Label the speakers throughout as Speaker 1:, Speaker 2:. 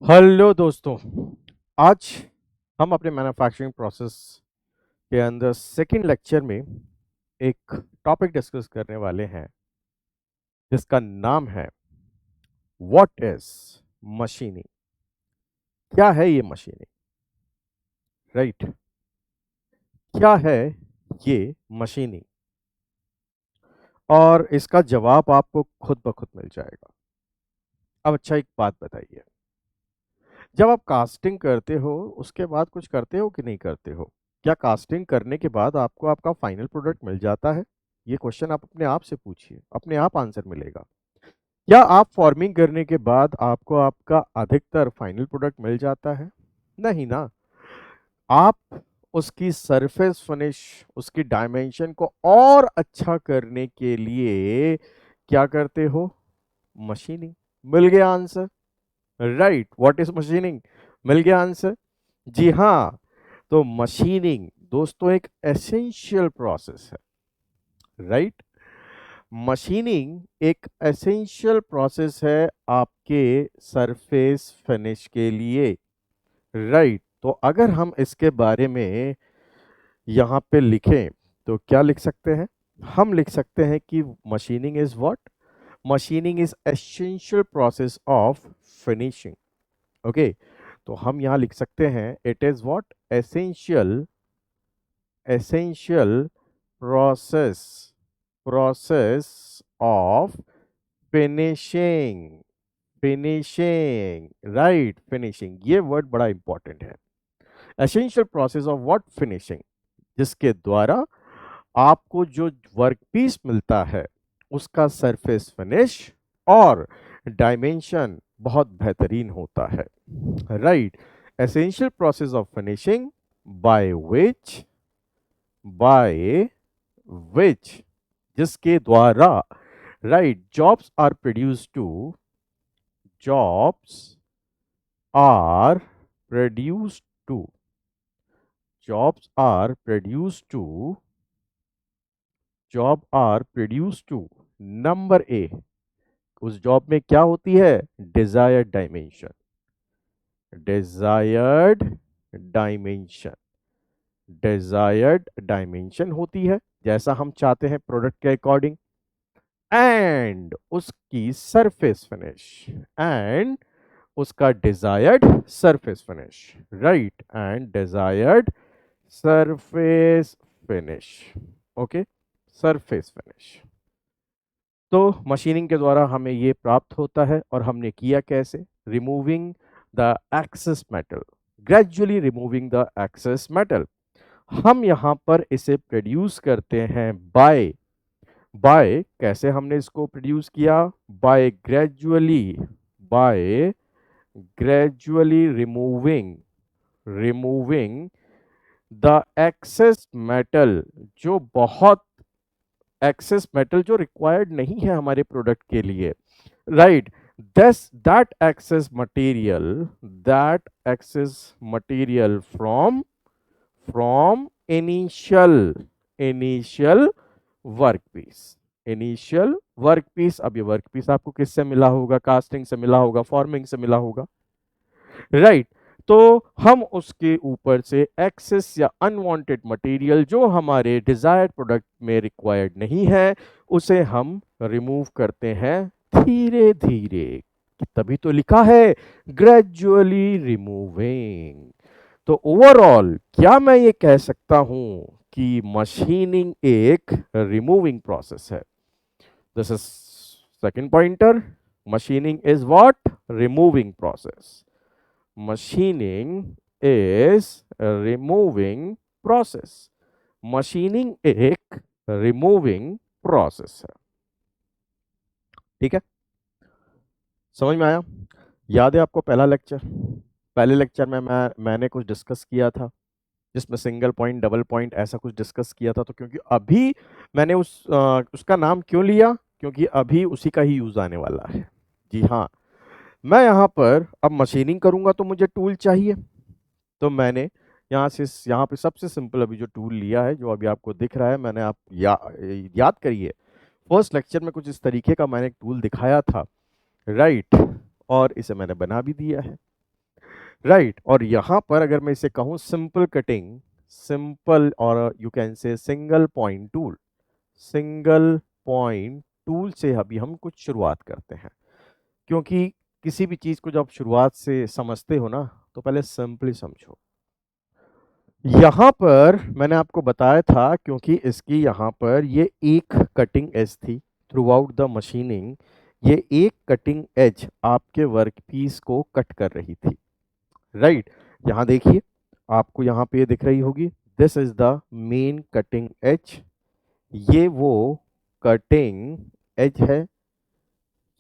Speaker 1: Hello दोस्तों। आज हम अपने मैन्युफैक्चरिंग प्रोसेस के अंदर सेकंड लेक्चर में एक टॉपिक डिस्कस करने वाले हैं जिसका नाम है व्हाट इज मशीनिंग। क्या है ये मशीनिंग? राइट, क्या है ये मशीनिंग? और इसका जवाब आपको खुद ब खुद मिल जाएगा। अब अच्छा, एक बात बताइए, जब आप कास्टिंग करते हो उसके बाद कुछ करते हो कि नहीं करते हो? क्या कास्टिंग करने के बाद आपको आपका फाइनल प्रोडक्ट मिल जाता है? ये क्वेश्चन आप अपने आप से पूछिए, अपने आप आंसर मिलेगा। क्या आप फॉर्मिंग करने के बाद आपको आपका अधिकतर फाइनल प्रोडक्ट मिल जाता है? नहीं ना। आप उसकी सरफेस फिनिश, उसकी डायमेंशन को और अच्छा करने के लिए क्या करते हो? मशीनिंग। मिल गया answer. Right, what is machining? मिल गया आंसर। जी हाँ। तो मशीनिंग दोस्तों एक एसेंशियल प्रोसेस है। राइट, मशीनिंग एक एसेंशियल प्रोसेस है आपके सरफेस फिनिश के लिए। राइट, तो अगर हम इसके बारे में यहाँ पे लिखें तो क्या लिख सकते हैं? हम लिख सकते हैं कि machining is what? Machining is essential process of finishing. Okay, तो हम यहाँ लिख सकते हैं it is what? Essential process of finishing. Right, finishing ये वर्ड बड़ा इंपॉर्टेंट है। Essential process of what? Finishing, जिसके द्वारा आपको जो वर्क पीस मिलता है उसका सरफेस फिनिश और डायमेंशन बहुत बेहतरीन होता है। Right, essential process of finishing by which जिसके द्वारा right jobs are produced to jobs are produced to job are produced to number A, उस जॉब में क्या होती है? Desired dimension. Desired dimension desired dimension होती है, जैसा हम चाहते हैं प्रोडक्ट के अकॉर्डिंग। एंड उसकी सरफेस फिनिश एंड उसका desired surface finish. Right, and desired surface finish. Okay, surface finish. तो मशीनिंग के द्वारा हमें ये प्राप्त होता है और हमने किया कैसे? Removing the excess metal, gradually removing the excess metal. हम यहाँ पर इसे प्रोड्यूस करते हैं बाय बाय कैसे हमने इसको प्रोड्यूस किया? By gradually removing the excess metal, जो बहुत एक्सेस मेटल जो रिक्वायर्ड नहीं है हमारे प्रोडक्ट के लिए। Right, that excess material from initial work piece. अब ये वर्क पीस आपको किससे मिला होगा? कास्टिंग से मिला होगा, फॉर्मिंग से मिला होगा। राइट, तो हम उसके ऊपर से एक्सेस या अनवांटेड मटेरियल जो हमारे डिजायर्ड प्रोडक्ट में रिक्वायर्ड नहीं है उसे हम रिमूव करते हैं धीरे धीरे। तभी तो लिखा है ग्रेजुअली रिमूविंग। तो ओवरऑल क्या मैं ये कह सकता हूं कि मशीनिंग एक रिमूविंग प्रोसेस है? This is second pointer. Machining is what? Removing process. Machining is removing process. Machining एक रिमूविंग प्रोसेस है। ठीक है, समझ में आया? याद है आपको पहला लेक्चर? पहले लेक्चर में मैंने कुछ डिस्कस किया था जिसमें सिंगल पॉइंट, डबल पॉइंट ऐसा कुछ डिस्कस किया था। तो क्योंकि अभी मैंने उसका नाम क्यों लिया? क्योंकि अभी उसी का ही यूज आने वाला है। जी हाँ, मैं यहाँ पर अब मशीनिंग करूंगा तो मुझे टूल चाहिए। तो मैंने यहाँ पे सबसे सिंपल अभी जो टूल लिया है, जो अभी आपको दिख रहा है, मैंने आप याद करिए फर्स्ट लेक्चर में कुछ इस तरीके का मैंने एक टूल दिखाया था। राइट, और इसे मैंने बना भी दिया है। राइट। और यहां पर अगर मैं इसे कहूं सिंपल कटिंग, सिंपल और you can say single point tool, single point tool से अभी हम कुछ शुरुआत करते हैं, क्योंकि किसी भी चीज को जब आप शुरुआत से समझते हो ना तो पहले सिंपली समझो। यहां पर मैंने आपको बताया था, क्योंकि इसकी यहां पर ये एक कटिंग एज थी थ्रू आउट द मशीनिंग, ये एक कटिंग एज आपके वर्कपीस को कट कर रही थी। राइट, यहां देखिए, आपको यहां पे दिख रही होगी, this is the main cutting edge, ये वो कटिंग एज है,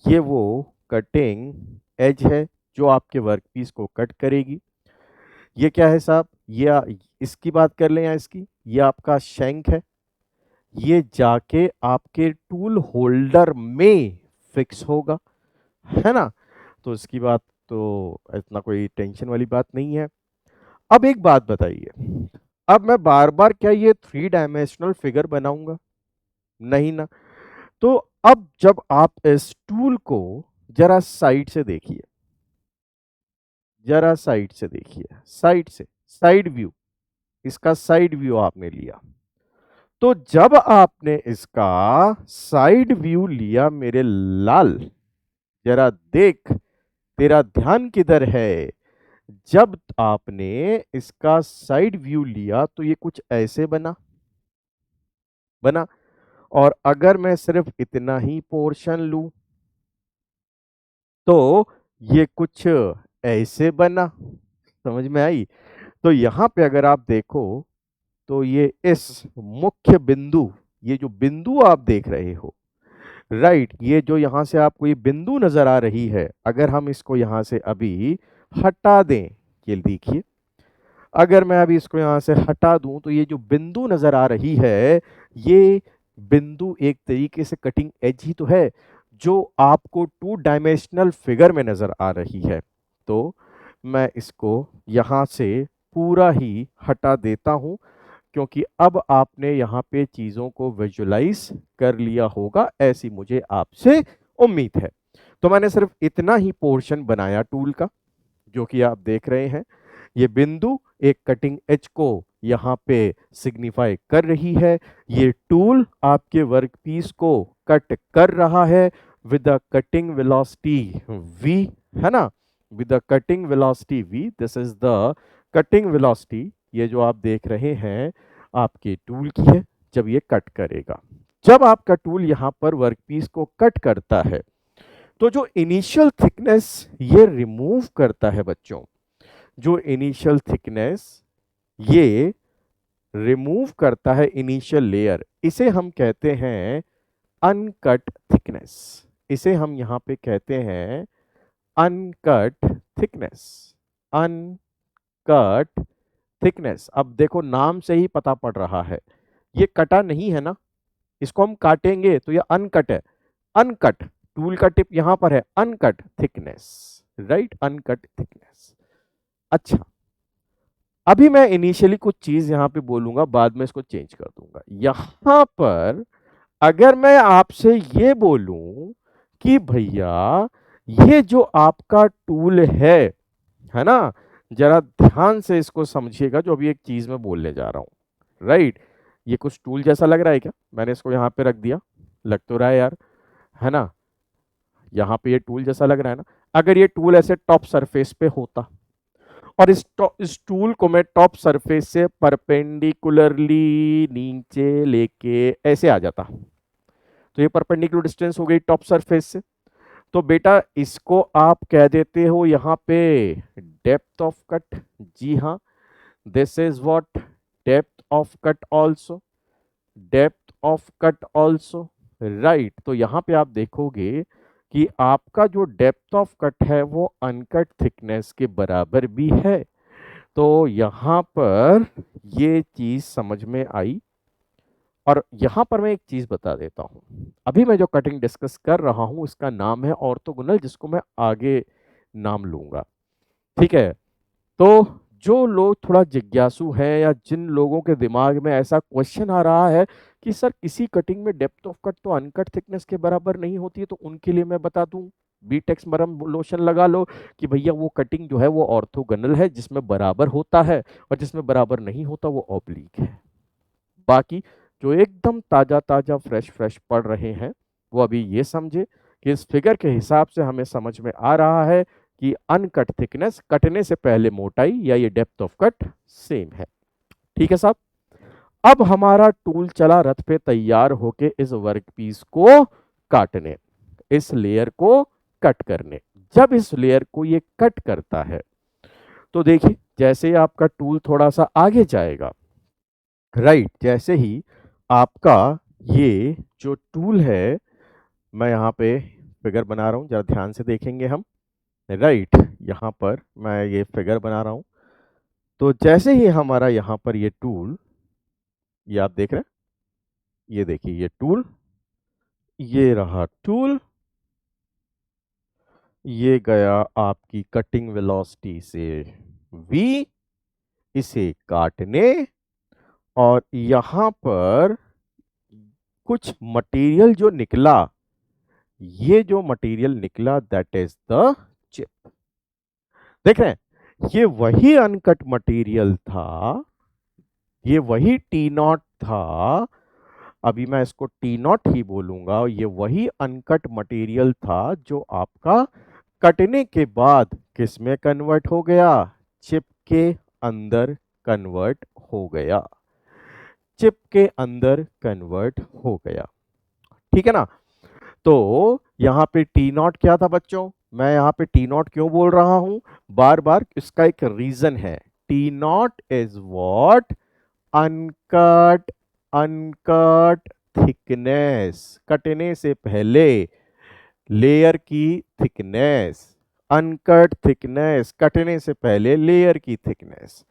Speaker 1: ये वो कटिंग एज है जो आपके वर्कपीस को कट करेगी। ये क्या है साहब, ये इसकी बात कर लें या इसकी, ये आपका शैंक है, ये जाके आपके टूल होल्डर में फिक्स होगा, है ना। तो इसकी बात तो इतना कोई टेंशन वाली बात नहीं है। अब एक बात बताइए, अब मैं बार बार क्या ये 3 डायमेंशनल फिगर बनाऊंगा? नहीं ना। तो अब जब आप इस टूल को जरा साइड से देखिए, जरा साइड से देखिए, साइड से, साइड व्यू, इसका साइड व्यू आपने लिया। तो जब आपने इसका साइड व्यू लिया मेरे लाल, जरा देख, तेरा ध्यान किधर है, जब आपने इसका साइड व्यू लिया तो ये कुछ ऐसे बना, बना। और अगर मैं सिर्फ इतना ही पोर्शन लूं तो ये कुछ ऐसे बना, समझ में आई। तो यहां पे अगर आप देखो तो ये इस मुख्य बिंदु, ये जो बिंदु आप देख रहे हो, राइट, ये जो यहां से आपको ये बिंदु नजर आ रही है, अगर हम इसको यहां से अभी हटा दें, ये देखिए, अगर मैं अभी इसको यहां से हटा दूं तो ये जो बिंदु नजर आ रही है, ये बिंदु एक तरीके से कटिंग एज ही तो है जो आपको 2 डायमेंशनल फिगर में नजर आ रही है। तो मैं इसको यहां से पूरा ही हटा देता हूं, क्योंकि अब आपने यहाँ पे चीजों को विजुलाइज कर लिया होगा, ऐसी मुझे आपसे उम्मीद है। तो मैंने सिर्फ इतना ही पोर्शन बनाया टूल का, जो कि आप देख रहे हैं, ये बिंदु एक कटिंग एज को यहाँ पे सिग्निफाई कर रही है। ये टूल आपके वर्कपीस को कट कर रहा है with the cutting velocity v, है ना, with the cutting velocity v, this is the cutting velocity, ये जो आप देख रहे हैं आपके टूल की है जब ये कट करेगा। जब आपका टूल यहाँ पर वर्कपीस को कट करता है तो जो इनिशियल थिकनेस ये रिमूव करता है बच्चों, जो इनिशियल थिकनेस ये रिमूव करता है, इनिशियल लेयर, इसे हम कहते हैं अनकट थिकनेस, इसे हम यहां पे कहते हैं अनकट थिकनेस, अनकट थिकनेस। अब देखो नाम से ही पता पड़ रहा है ये कटा नहीं है ना, इसको हम काटेंगे तो ये अनकट है, अनकट, टूल का टिप यहां पर है, uncut thickness, right, uncut thickness. अच्छा, अभी मैं इनिशियली कुछ चीज यहां पे बोलूंगा, बाद में इसको चेंज कर दूंगा। यहां पर अगर मैं आपसे ये बोलूं कि भैया ये जो आपका टूल है ना, जरा ध्यान से इसको समझिएगा जो अभी एक चीज मैं बोलने जा रहा हूं, राइट। ये कुछ टूल जैसा लग रहा है क्या? मैंने इसको यहाँ पे रख दिया, लग तो रहा है यार, है ना, यहाँ पे ये टूल जैसा लग रहा है ना। अगर ये टूल ऐसे टॉप सरफेस पे होता और इस टूल को मैं टॉप सरफेस से परपेंडिकुलरली नीचे लेके ऐसे आ जाता, तो ये परपेंडिकुलर डिस्टेंस हो गई टॉप सरफेस से। तो बेटा इसको आप कह देते हो यहाँ पे डेप्थ ऑफ कट, जी हाँ, this is what depth of cut also, depth of cut also, right. तो यहाँ पे आप देखोगे कि आपका जो डेप्थ ऑफ कट है वो अनकट थिकनेस के बराबर भी है। तो यहाँ पर ये चीज समझ में आई। और यहाँ पर मैं एक चीज बता देता हूँ, अभी मैं जो कटिंग डिस्कस कर रहा हूँ इसका नाम है ऑर्थोगोनल, जिसको मैं आगे नाम लूंगा, ठीक है। तो जो लोग थोड़ा जिज्ञासु हैं या जिन लोगों के दिमाग में ऐसा क्वेश्चन आ रहा है कि सर किसी कटिंग में डेप्थ ऑफ कट तो अनकट थिकनेस के बराबर नहीं होती है, तो उनके लिए मैं बता दूं, बीटेक्स मरहम लोशन लगा लो कि भैया वो कटिंग जो है वो ऑर्थोगोनल है, जिसमें बराबर होता है, और जिसमें बराबर नहीं होता वो ऑब्लिक है। बाकी जो एकदम ताजा ताजा फ्रेश फ्रेश पढ़ रहे हैं वो अभी ये समझे कि इस फिगर के हिसाब से हमें समझ में आ रहा है कि अनकट थिकनेस, कटने से पहले मोटाई या ये डेप्थ ऑफ कट सेम है। ठीक है साहब। अब हमारा टूल चला रथ पे तैयार होके इस वर्कपीस को काटने, इस लेयर को कट करने। जब इस लेयर को ये कट करता है तो देखिए जैसे आपका टूल थोड़ा सा आगे जाएगा, राइट, जैसे ही आपका ये जो टूल है, मैं यहाँ पे फिगर बना रहा हूँ, जरा ध्यान से देखेंगे हम, राइट, यहाँ पर मैं ये फिगर बना रहा हूँ। तो जैसे ही हमारा यहाँ पर ये टूल, ये आप देख रहे हैं, ये देखिए ये टूल, ये रहा टूल, ये गया आपकी कटिंग वेलोसिटी से v, इसे काटने, और यहां पर कुछ मटेरियल जो निकला, ये जो मटेरियल निकला दैट इज द चिप। देख रहे हैं, ये वही अनकट मटेरियल था, ये वही टी नॉट था, अभी मैं इसको टी नॉट ही बोलूंगा। ये वही अनकट मटेरियल था जो आपका कटने के बाद किस में कन्वर्ट हो गया, चिप के अंदर कन्वर्ट हो गया, चिप के अंदर कन्वर्ट हो गया। ठीक है ना। तो यहां पे टी नॉट क्या था बच्चों, मैं यहां पे टी नॉट क्यों बोल रहा हूं बार बार, इसका एक रीजन है। T not is what, uncut, uncut thickness, कटने से पहले लेयर की थिकनेस, अनकट थिकनेस, कटने से पहले लेयर की थिकनेस।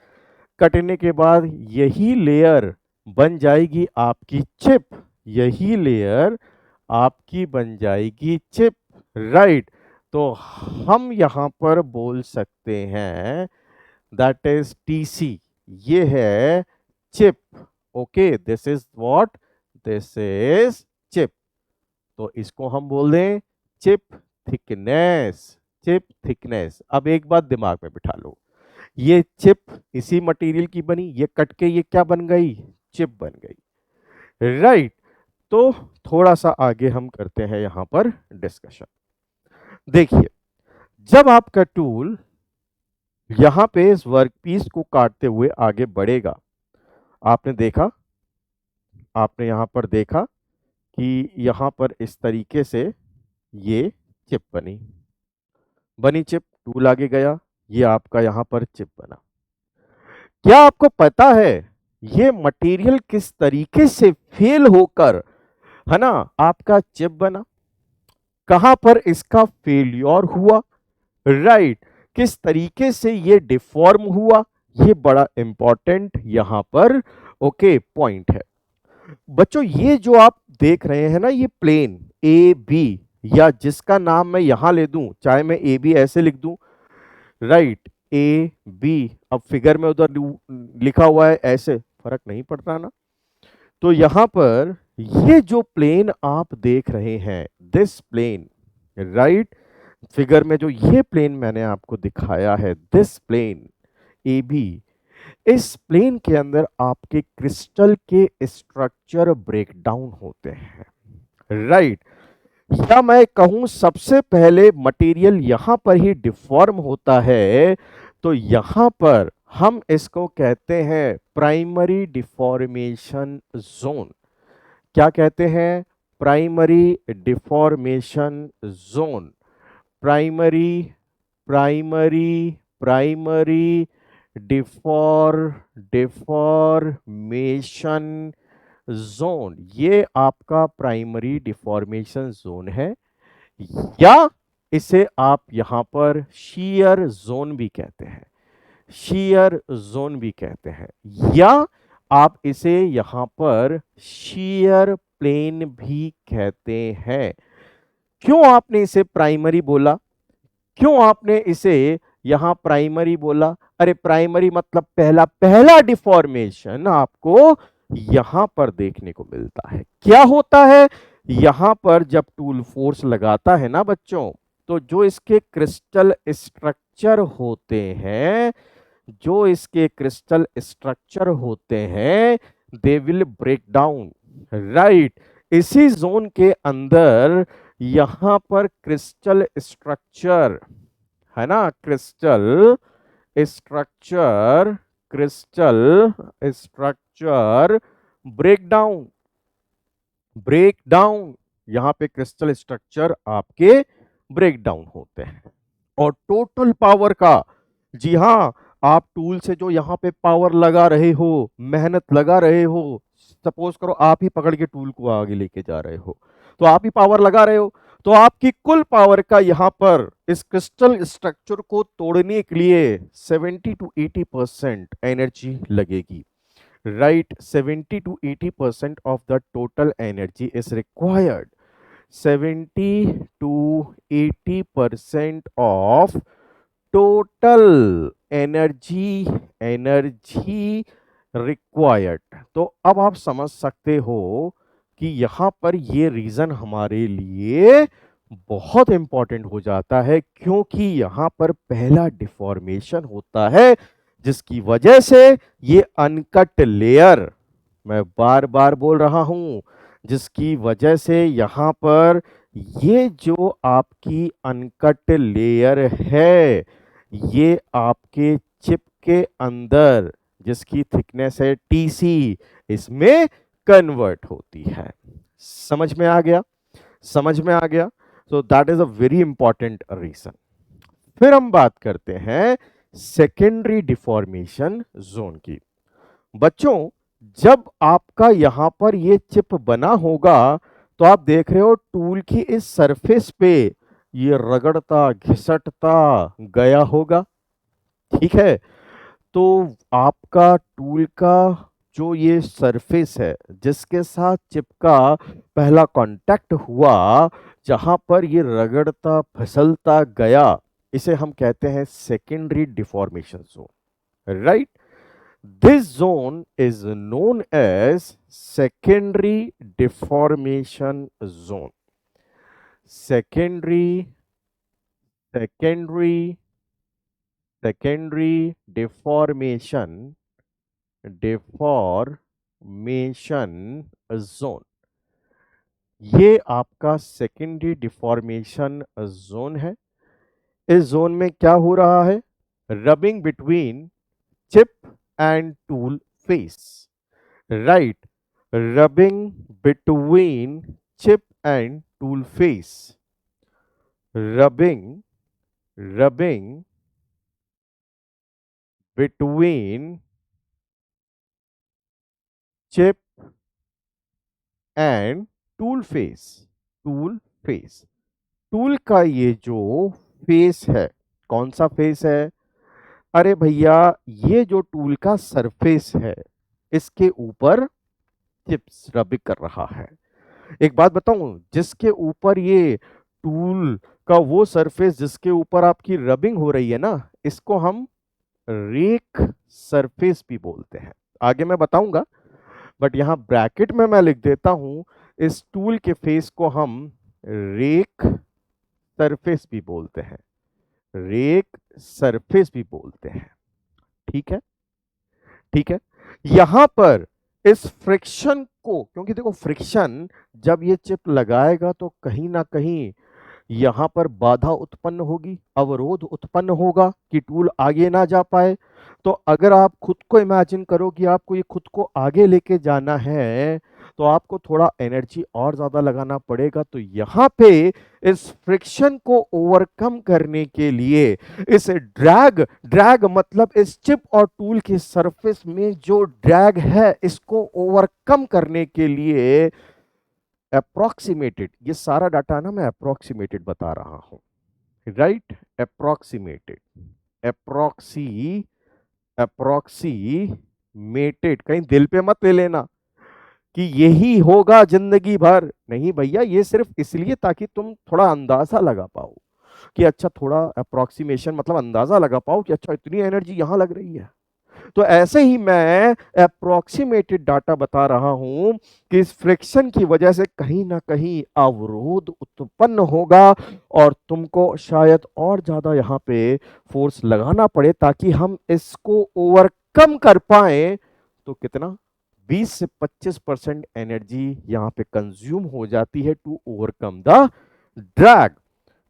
Speaker 1: कटने के बाद यही लेयर बन जाएगी आपकी चिप, यही लेयर आपकी बन जाएगी चिप, राइट। तो हम यहां पर बोल सकते हैं दैट इज टीसी, ये है chip. Okay, this is what, this is chip. तो इसको हम बोल दें चिप थिकनेस, चिप थिकनेस। अब एक बात दिमाग में बिठा लो, ये चिप इसी मटेरियल की बनी, ये कट के ये क्या बन गई, चिप बन गई, राइट। तो थोड़ा सा आगे हम करते हैं यहां पर डिस्कशन। देखिए जब आपका टूल यहां पे इस वर्कपीस को काटते हुए आगे बढ़ेगा, आपने देखा, आपने यहां पर देखा कि यहां पर इस तरीके से ये चिप बनी, बनी चिप, टूल आगे गया, ये आपका यहां पर चिप बना। क्या आपको पता है ये मटेरियल किस तरीके से फेल होकर, है ना, आपका चिप बना, कहां पर इसका फेल्योर हुआ, राइट, किस तरीके से ये डिफॉर्म हुआ, ये बड़ा इंपॉर्टेंट यहां पर ओके पॉइंट है बच्चों। ये जो आप देख रहे हैं ना, ये प्लेन ए बी, या जिसका नाम मैं यहां ले दूं, चाहे मैं ए बी ऐसे लिख दूं, राइट, ए बी, अब फिगर में उधर लिखा हुआ है ऐसे, फर्क नहीं पड़ता ना। तो यहां पर ये जो प्लेन आप देख रहे हैं, दिस प्लेन, राइट, फिगर में जो ये प्लेन मैंने आपको दिखाया है, दिस प्लेन ए बी, इस प्लेन के अंदर आपके क्रिस्टल के स्ट्रक्चर ब्रेकडाउन होते हैं, राइट। या मैं कहूं सबसे पहले मटेरियल यहां पर ही डिफॉर्म होता है, तो यहां पर हम इसको कहते हैं प्राइमरी डिफॉर्मेशन जोन। क्या कहते हैं, primary deformation zone, primary, primary, primary deformation zone, ये आपका प्राइमरी डिफॉर्मेशन जोन है, या इसे आप यहां पर शीयर जोन भी कहते हैं, शीयर जोन भी कहते हैं, या आप इसे यहां पर शीयर प्लेन भी कहते हैं। क्यों आपने इसे प्राइमरी बोला, क्यों आपने इसे यहां प्राइमरी बोला, अरे प्राइमरी मतलब पहला पहला डिफॉर्मेशन आपको यहां पर देखने को मिलता है। क्या होता है यहां पर, जब टूल फोर्स लगाता है ना बच्चों, तो जो इसके क्रिस्टल स्ट्रक्चर होते हैं, जो इसके क्रिस्टल स्ट्रक्चर होते हैं, they will break down, right. इसी जोन के अंदर यहां पर क्रिस्टल स्ट्रक्चर है ना, crystal structure, crystal structure break down, break down, यहां पे क्रिस्टल स्ट्रक्चर आपके ब्रेक डाउन होते हैं। और टोटल पावर का, जी हां, आप टूल से जो यहां पे पावर लगा रहे हो, मेहनत लगा रहे हो, सपोज करो आप ही पकड़ के टूल को आगे लेके जा रहे हो, तो आप ही पावर लगा रहे हो, तो आपकी कुल पावर का यहां पर इस क्रिस्टल स्ट्रक्चर को तोड़ने के लिए 70 to 80% एनर्जी लगेगी, right? 70 to 80% of the total energy is required. 70 to 80% of total energy required. तो अब आप समझ सकते हो कि यहां पर ये रीजन हमारे लिए बहुत इंपॉर्टेंट हो जाता है, क्योंकि यहां पर पहला डिफॉर्मेशन होता है जिसकी वजह से ये अनकट लेयर, मैं बार बार बोल रहा हूं, जिसकी वजह से यहां पर ये जो आपकी अनकट लेयर है, ये आपके चिप के अंदर जिसकी थिकनेस है टीसी, इसमें कन्वर्ट होती है। समझ में आ गया? समझ में आ गया? So that is a very important reason. फिर हम बात करते हैं सेकेंडरी डिफॉर्मेशन जोन की। बच्चों, जब आपका यहां पर ये चिप बना होगा, तो आप देख रहे हो टूल की इस सरफेस पे ये रगड़ता घिसटता गया होगा, ठीक है। तो आपका टूल का जो ये सरफेस है जिसके साथ चिप का पहला कांटेक्ट हुआ, जहां पर ये रगड़ता फिसलता गया, इसे हम कहते हैं secondary deformation zone, right. This zone is known as secondary deformation zone. Secondary secondary secondary deformation zone, ये आपका सेकेंडरी डिफॉर्मेशन जोन है। इस जोन में क्या हो रहा है? Rubbing between chip and tool face, right. Rubbing between chip and tool face, rubbing between chip and tool face, tool का ये जो फेस है, कौन सा फेस है? अरे भैया, ये जो टूल का सरफेस है, इसके ऊपर चिप्स रबिंग कर रहा है। एक बात बताऊं, जिसके ऊपर ये टूल का वो सरफेस जिसके ऊपर आपकी रबिंग हो रही है ना, इसको हम रेक सरफेस भी बोलते हैं। आगे मैं बताऊंगा, बट यहां ब्रैकेट में मैं लिख देता हूं, इस टूल के फेस को हम रेक सरफेस भी बोलते हैं, रेक सरफेस भी बोलते हैं, ठीक है, ठीक है। यहां पर इस फ्रिक्शन को, क्योंकि देखो फ्रिक्शन जब ये चिप लगाएगा तो कहीं ना कहीं यहां पर बाधा उत्पन्न होगी, अवरोध उत्पन्न होगा कि टूल आगे ना जा पाए। तो अगर आप खुद को इमेजिन करो कि आपको ये खुद को आगे लेके जाना है, तो आपको थोड़ा एनर्जी और ज्यादा लगाना पड़ेगा। तो यहां पे इस फ्रिक्शन को ओवरकम करने के लिए, इस ड्रैग मतलब इस चिप और टूल के सरफेस में जो ड्रैग है, इसको ओवरकम करने के लिए अप्रोक्सीमेटेड, ये सारा डाटा ना मैं अप्रोक्सीमेटेड बता रहा हूं, राइट। अप्रोक्सीमेटेड, अप्रोक्सीमेटेड, कहीं दिल पे मत ले लेना कि यही होगा जिंदगी भर। नहीं भैया, ये सिर्फ इसलिए ताकि तुम थोड़ा अंदाजा लगा पाओ कि अच्छा, थोड़ा अप्रोक्सीमेशन मतलब अंदाजा लगा पाओ कि अच्छा इतनी एनर्जी यहां लग रही है, तो ऐसे ही मैं अप्रोक्सीमेटेड डाटा बता रहा हूं कि इस फ्रिक्शन की वजह से कहीं ना कहीं अवरोध उत्पन्न होगा और तुमको शायद और ज्यादा यहां पे फोर्स लगाना पड़े ताकि हम इसको ओवरकम कर पाए। तो कितना 20 से 25% एनर्जी यहां पे कंज्यूम हो जाती है to overcome the drag.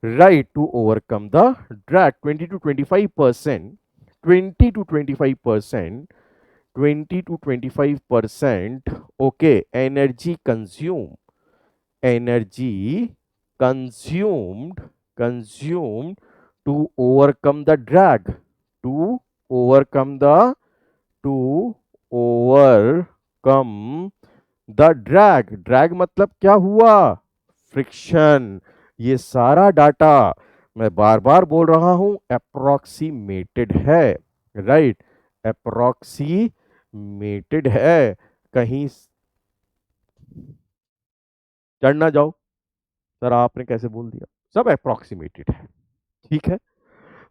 Speaker 1: Right, to overcome the drag 20 to 25%, 20 to 25% okay energy consumed to overcome the drag, to overcome the to overcome the drag. Drag मतलब क्या हुआ? फ्रिक्शन। ये सारा डाटा मैं बार बार बोल रहा हूं अप्रोक्सीमेटेड है। राइट, अप्रोक्सीमेटेड है, कहीं चढ़ ना जाओ सर आपने कैसे बोल दिया, सब अप्रोक्सीमेटेड है। ठीक है,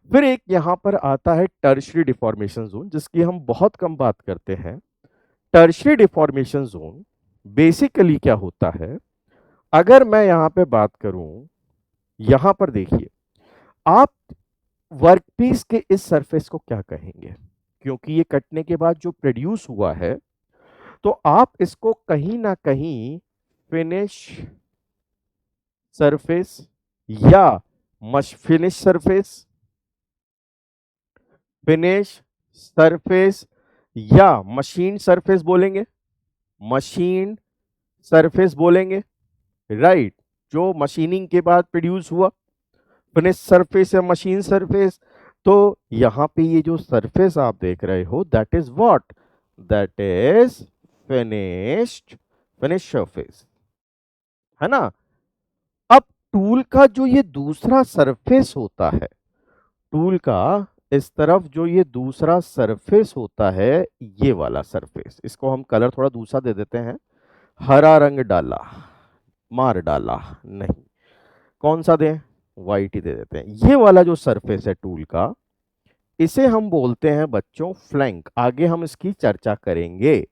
Speaker 1: फिर एक यहां पर आता है टर्शियरी डिफॉर्मेशन जोन, जिसकी हम बहुत कम बात करते हैं। टर्शियरी डिफॉर्मेशन जोन बेसिकली क्या होता है? अगर मैं यहां पे बात करूं, यहां पर देखिए, आप वर्कपीस के इस सरफेस को क्या कहेंगे? क्योंकि ये कटने के बाद जो प्रोड्यूस हुआ है, तो आप इसको कहीं ना कहीं फिनिश सरफेस या फिनिश सरफेस, फिनिश सरफेस या मशीन सरफेस बोलेंगे, मशीन सरफेस बोलेंगे। राइट, जो मशीनिंग के बाद प्रोड्यूस हुआ, फिनिश सरफेस या मशीन सरफेस। तो यहां पे ये जो सरफेस आप देख रहे हो, that is what? That is finish surface, है ना? अब टूल का जो ये दूसरा सरफेस होता है, टूल का इस तरफ जो ये दूसरा सरफेस होता है, ये वाला सरफेस, इसको हम कलर थोड़ा दूसरा दे देते हैं, हरा रंग डाला, मार डाला नहीं, कौन सा दें? वाइट ही दे देते हैं। ये वाला जो सरफेस है टूल का, इसे हम बोलते हैं बच्चों फ्लैंक। आगे हम इसकी चर्चा करेंगे।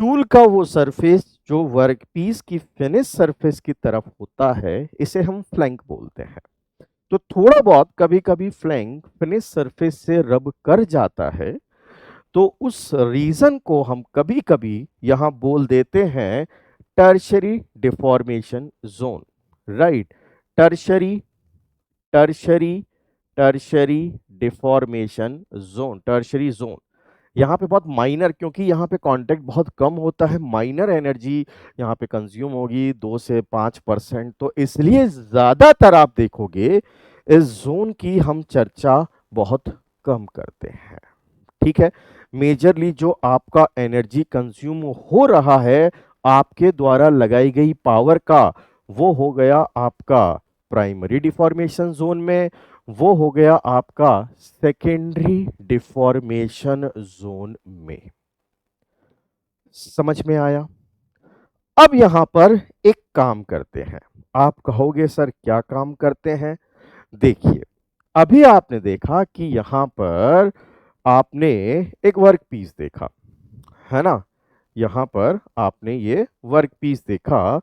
Speaker 1: टूल का वो सरफेस जो वर्कपीस की फिनिश सरफेस की तरफ होता है, इसे हम फ्लैंक बोलते हैं। तो थोड़ा बहुत कभी कभी फ्लैंक फिनिश सरफेस से रब कर जाता है, तो उस रीजन को हम कभी कभी यहां बोल देते हैं tertiary deformation zone. Right, tertiary tertiary tertiary deformation zone, tertiary zone. यहाँ पे बहुत माइनर, क्योंकि यहाँ पे कांटेक्ट बहुत कम होता है, माइनर एनर्जी यहाँ पे कंज्यूम होगी 2 से 5%, तो इसलिए ज्यादातर आप देखोगे इस जोन की हम चर्चा बहुत कम करते हैं। ठीक है, मेजरली जो आपका एनर्जी कंज्यूम हो रहा है आपके द्वारा लगाई गई पावर का, वो हो गया आपका प्राइमरी डिफॉर्मेशन जोन में, वो हो गया आपका सेकेंडरी डिफॉर्मेशन जोन में। समझ में आया? अब यहां पर एक काम करते हैं। आप कहोगे सर क्या काम करते हैं? देखिए, अभी आपने देखा कि यहां पर आपने एक वर्क पीस देखा, है ना? यहां पर आपने ये वर्क पीस देखा।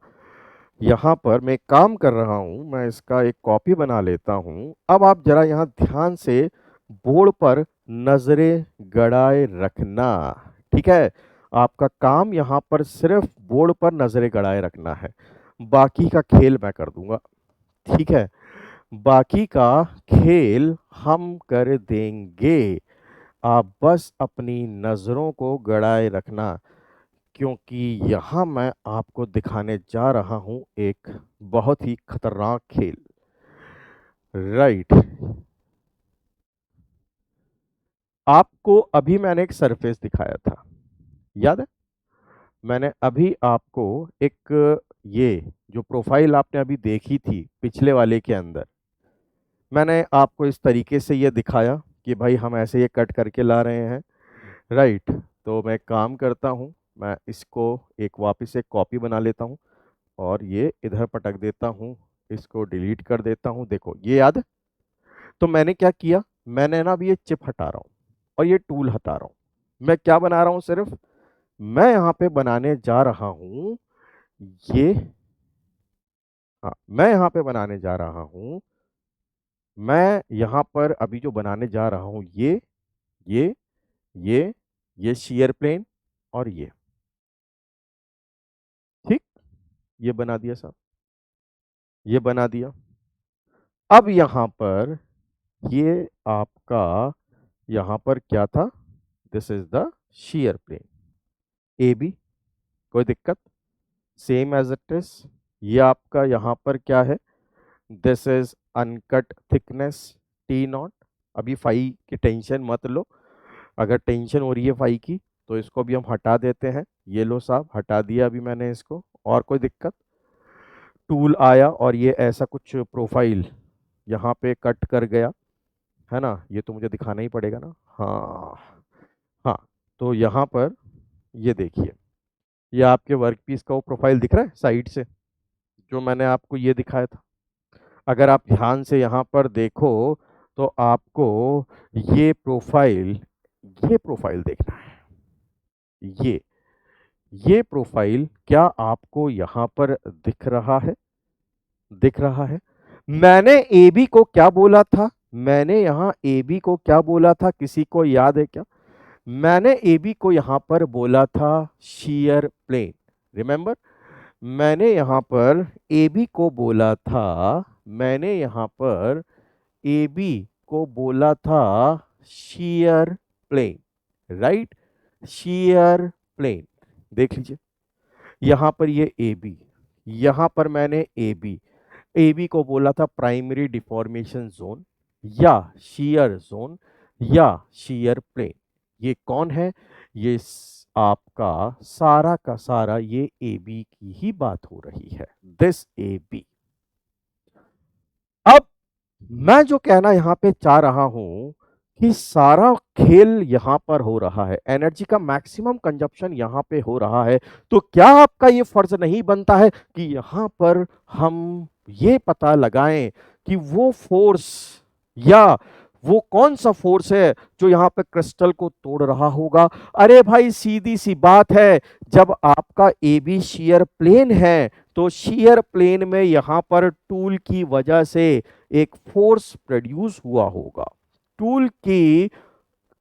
Speaker 1: यहां पर मैं काम कर रहा हूं, मैं इसका एक कॉपी बना लेता हूं। अब आप जरा यहां ध्यान से बोर्ड पर नजरें गड़ाए रखना। ठीक है, आपका काम यहां पर सिर्फ बोर्ड पर नजरें गड़ाए रखना है, बाकी का खेल मैं कर दूंगा। ठीक है, बाकी का खेल हम कर देंगे, आप बस अपनी नजरों को गड़ाए रखना, क्योंकि यहां मैं आपको दिखाने जा रहा हूं एक बहुत ही खतरनाक खेल। राइट, आपको अभी मैंने एक सरफेस दिखाया था, याद है? मैंने अभी आपको एक, ये जो प्रोफाइल आपने अभी देखी थी पिछले वाले के अंदर, मैंने आपको इस तरीके से ये दिखाया कि भाई हम ऐसे ये कट करके ला रहे हैं। राइट, तो मैं काम करता हूँ, मैं इसको एक वापस से कॉपी बना लेता हूँ और ये इधर पटक देता हूँ, इसको डिलीट कर देता हूँ। देखो ये याद है? तो मैंने क्या किया, मैंने ना अभी ये चिप हटा रहा हूँ। और ये टूल हटा रहा हूं। मैं क्या बना रहा हूं, सिर्फ मैं यहां पे बनाने जा रहा हूं ये, हाँ मैं यहां पे बनाने जा रहा हूं, मैं यहां पर अभी जो बनाने जा रहा हूं ये ये ये शेयर प्लेन और ये, ठीक, ये बना दिया साहब, ये बना दिया। अब यहां पर ये आपका यहां पर क्या था, this is the shear plane A B, कोई दिक्कत, सेम एज इट इज। ये आपका यहां पर क्या है, this is uncut thickness T not. अभी फाई की टेंशन मत लो, अगर टेंशन हो रही है फाई की तो इसको भी हम हटा देते हैं। ये लो साहब, हटा दिया अभी मैंने इसको। और कोई दिक्कत, टूल आया और ये ऐसा कुछ प्रोफाइल यहाँ पे कट कर गया है ना, ये तो मुझे दिखाना ही पड़ेगा ना, हाँ हाँ। तो यहाँ पर ये देखिए, ये आपके वर्क पीस का वो प्रोफाइल दिख रहा है साइड से, जो मैंने आपको ये दिखाया था। अगर आप ध्यान से यहाँ पर देखो तो आपको ये प्रोफाइल, ये प्रोफाइल देखना है। ये ये प्रोफाइल क्या आपको यहाँ पर दिख रहा है, दिख रहा है। मैंने ए बी को क्या बोला था, मैंने यहाँ ए बी को क्या बोला था, किसी को याद है क्या? मैंने ए बी को यहाँ पर बोला था शेयर प्लेन, रिमेंबर। मैंने यहाँ पर ए बी को बोला था, मैंने यहाँ पर ए बी को बोला था shear plane, right, shear plane. देख लीजिए यहाँ पर ये ए बी, यहाँ पर मैंने ए बी को बोला था प्राइमरी डिफॉर्मेशन जोन या शेयर जोन या शेयर प्लेन। ये कौन है, ये आपका सारा का सारा ये ए बी की ही बात हो रही है, दिस ए बी। अब मैं जो कहना यहां पे चाह रहा हूं कि सारा खेल यहां पर हो रहा है, एनर्जी का मैक्सिमम कंजप्शन यहां पे हो रहा है, तो क्या आपका ये फर्ज नहीं बनता है कि यहां पर हम ये पता लगाएं कि वो फोर्स या वो कौन सा फोर्स है जो यहां पे क्रिस्टल को तोड़ रहा होगा? अरे भाई सीधी सी बात है, जब आपका ए बी शेयर प्लेन है तो शेयर प्लेन में यहां पर टूल की वजह से एक फोर्स प्रोड्यूस हुआ होगा, टूल की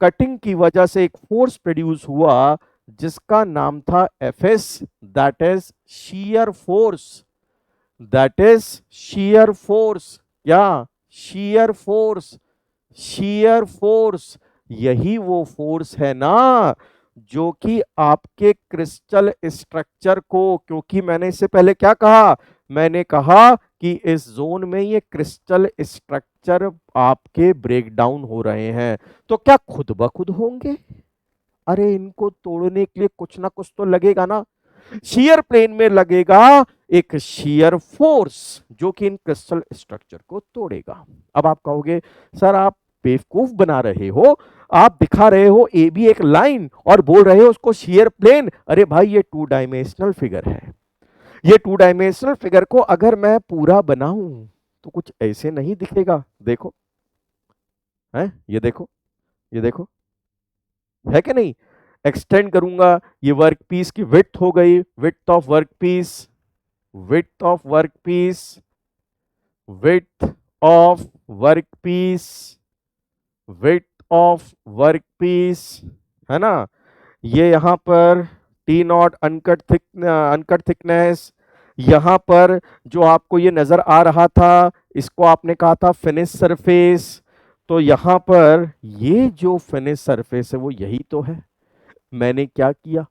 Speaker 1: कटिंग की वजह से एक फोर्स प्रोड्यूस हुआ जिसका नाम था F S, that is shear force, that is shear force, या शीयर फोर्स, शीयर फोर्स। यही वो फोर्स है ना जो कि आपके क्रिस्टल स्ट्रक्चर को, क्योंकि मैंने इससे पहले क्या कहा, मैंने कहा कि इस जोन में ये क्रिस्टल स्ट्रक्चर आपके ब्रेक डाउन हो रहे हैं, तो क्या खुद ब खुद होंगे? अरे इनको तोड़ने के लिए कुछ ना कुछ तो लगेगा ना, शीयर प्लेन में लगेगा एक शीयर फोर्स जो कि इन क्रिस्टल स्ट्रक्चर को तोड़ेगा। अब आप कहोगे सर आप बेवकूफ बना रहे हो, आप दिखा रहे हो ए बी एक लाइन और बोल रहे हो उसको शीयर प्लेन। अरे भाई ये 2 डायमेंशनल फिगर है, ये 2 डायमेंशनल फिगर को अगर मैं पूरा बनाऊं तो कुछ ऐसे नहीं दिखेगा। देखो है, ये देखो, ये देखो, है कि नहीं? एक्सटेंड करूंगा, ये वर्क पीस की विड्थ हो गई, width of work piece, width of work piece, width of work piece, width of work piece, है ना। ये यहां पर टी नॉट अनकट थिकनेस, यहां पर जो आपको ये नजर आ रहा था इसको आपने कहा था फिनिश सरफेस, तो यहां पर ये जो फिनिश सरफेस है वो यही तो है। मैंने क्या किया,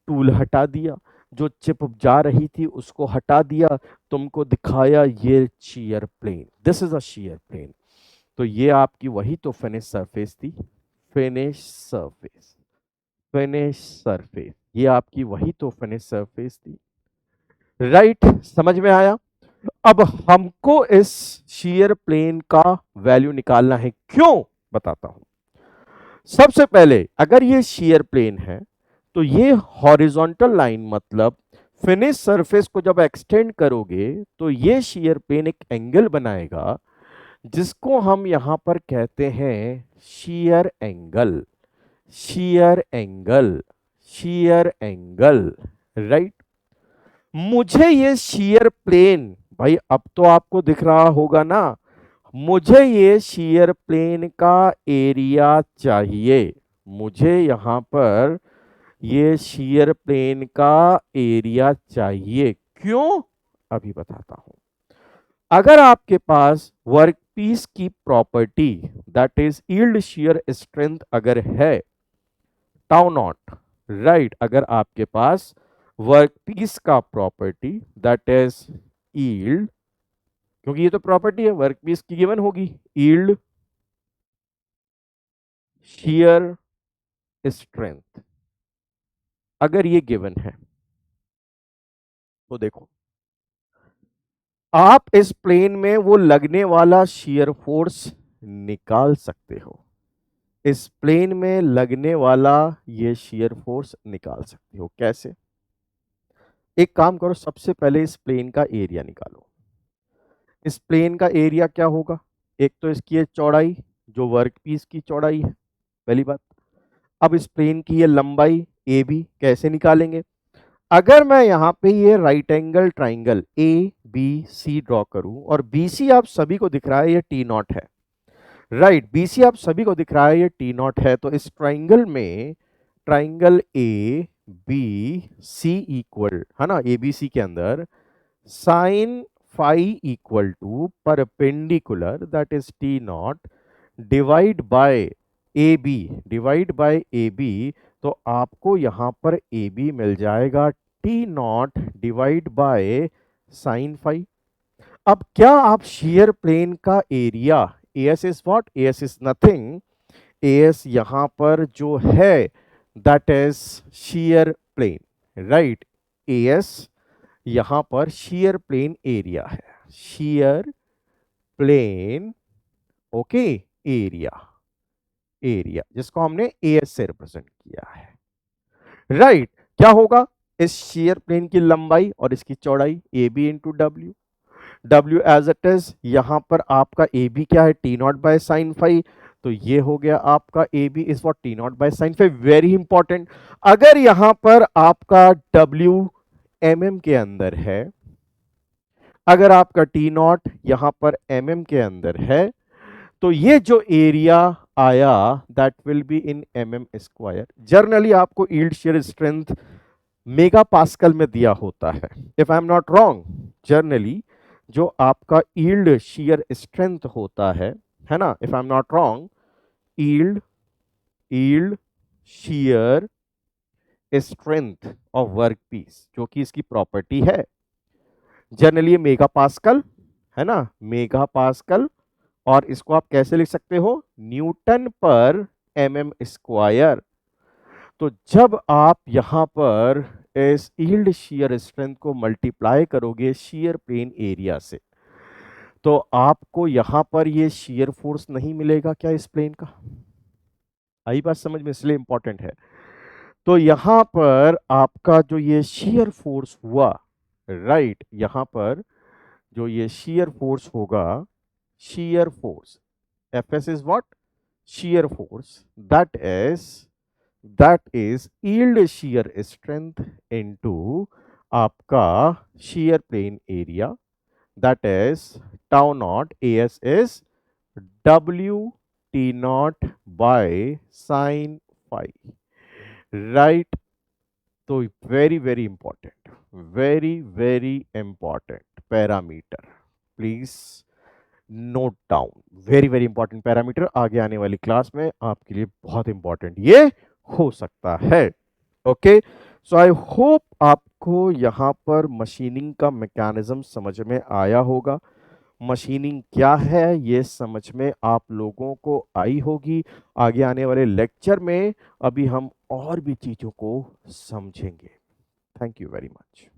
Speaker 1: टूल हटा दिया, जो चिप जा रही थी उसको हटा दिया, तुमको दिखाया ये shear plane, this is a shear plane. तो ये आपकी वही तो फिनिश सरफेस थी, फिनिश सरफेस, फिनिश सरफेस, ये आपकी वही तो फिनिश सरफेस थी, राइट? समझ में आया? अब हमको इस शेयर प्लेन का वैल्यू निकालना है, क्यों बताता हूं। सबसे पहले अगर ये शेयर प्लेन है तो ये हॉरिजॉन्टल लाइन मतलब फिनिश सरफेस को जब एक्सटेंड करोगे तो ये शेयर प्लेन एक एंगल बनाएगा जिसको हम यहां पर कहते हैं shear angle. shear angle, shear angle, right. मुझे ये shear plane, भाई अब तो आपको दिख रहा होगा ना, मुझे ये shear plane का एरिया चाहिए, मुझे यहां पर ये shear plane का एरिया चाहिए। क्यों? अभी बताता हूं। अगर आपके पास वर्कपीस की property that is yield shear strength अगर है टाउ नॉट, राइट, अगर आपके पास वर्कपीस का प्रॉपर्टी दैट इज यील्ड, क्योंकि ये तो प्रॉपर्टी है वर्कपीस की गिवन होगी, यील्ड शियर स्ट्रेंथ, अगर ये गिवन है तो देखो आप इस प्लेन में वो लगने वाला शियर फोर्स निकाल सकते हो, इस प्लेन में लगने वाला ये शियर फोर्स निकाल सकते हो। कैसे? एक काम करो, सबसे पहले इस प्लेन का एरिया निकालो। इस प्लेन का एरिया क्या होगा? एक तो इसकी ये चौड़ाई जो वर्कपीस की चौड़ाई है, पहली बात। अब इस प्लेन की ये लंबाई ए बी कैसे निकालेंगे? अगर मैं यहां पे ये right angle triangle A B C draw करूं और बी सी आप सभी को दिख रहा है ये टी नॉट है, राइट, बीसी आप सभी को दिख रहा है ये टी नॉट है, तो इस ट्राइंगल में triangle A B C equal है ना, ए बी सी के अंदर sine phi equal to perpendicular that is t naught divide by A B, divide by A B, तो आपको यहां पर ए बी मिल जाएगा t naught divide by sine phi. अब क्या आप शेयर प्लेन का area, AS is what, AS is nothing, AS यहां पर जो है that is shear plane, right, as यहां पर शेयर प्लेन एरिया है, shear plane, okay, area, area जिसको हमने एएस से रिप्रेजेंट किया है, राइट। क्या होगा? इस शेयर प्लेन की लंबाई और इसकी चौड़ाई A B into W, W as it is, यहां पर आपका ए बी क्या है, t naught by sine five, तो ये हो गया आपका A B is what t naught by sine five. Very important, अगर यहां पर आपका W mm के अंदर है, अगर आपका टी नॉट यहां पर mm के अंदर है, तो ये जो एरिया आया that will be in mm square. Generally आपको yield shear strength mega pascal में दिया होता है, if I am not wrong. Generally जो आपका यील्ड शियर स्ट्रेंथ होता है ना, if I am not wrong, yield yield shear strength of workpiece जो कि इसकी प्रॉपर्टी है, जनरली मेगा पास्कल है ना, मेगा पास्कल, और इसको आप कैसे लिख सकते हो, न्यूटन पर mm स्क्वायर। तो जब आप यहां पर इस यील्ड शियर स्ट्रेंथ को मल्टीप्लाई करोगे शियर प्लेन एरिया से, तो आपको यहां पर ये शियर फोर्स नहीं मिलेगा क्या इस प्लेन का? आई बात समझ में? इसलिए इंपॉर्टेंट है। तो यहां पर आपका जो ये शियर फोर्स हुआ, राइट, यहां पर जो ये शियर फोर्स होगा, shear force, F S is what, shear force, that is yield shear strength into आपका shear plane area, that is tau naught, as is w t naught by sin phi, right? तो very very important, very very important parameter, please note down, very very important parameter, आगे आने वाली class में आपके लिए बहुत important ये हो सकता है। ओके, सो आई होप आपको यहां पर मशीनिंग का मैकेनिज्म समझ में आया होगा, मशीनिंग क्या है ये समझ में आप लोगों को आई होगी। आगे आने वाले लेक्चर में अभी हम और भी चीजों को समझेंगे। Thank you very much.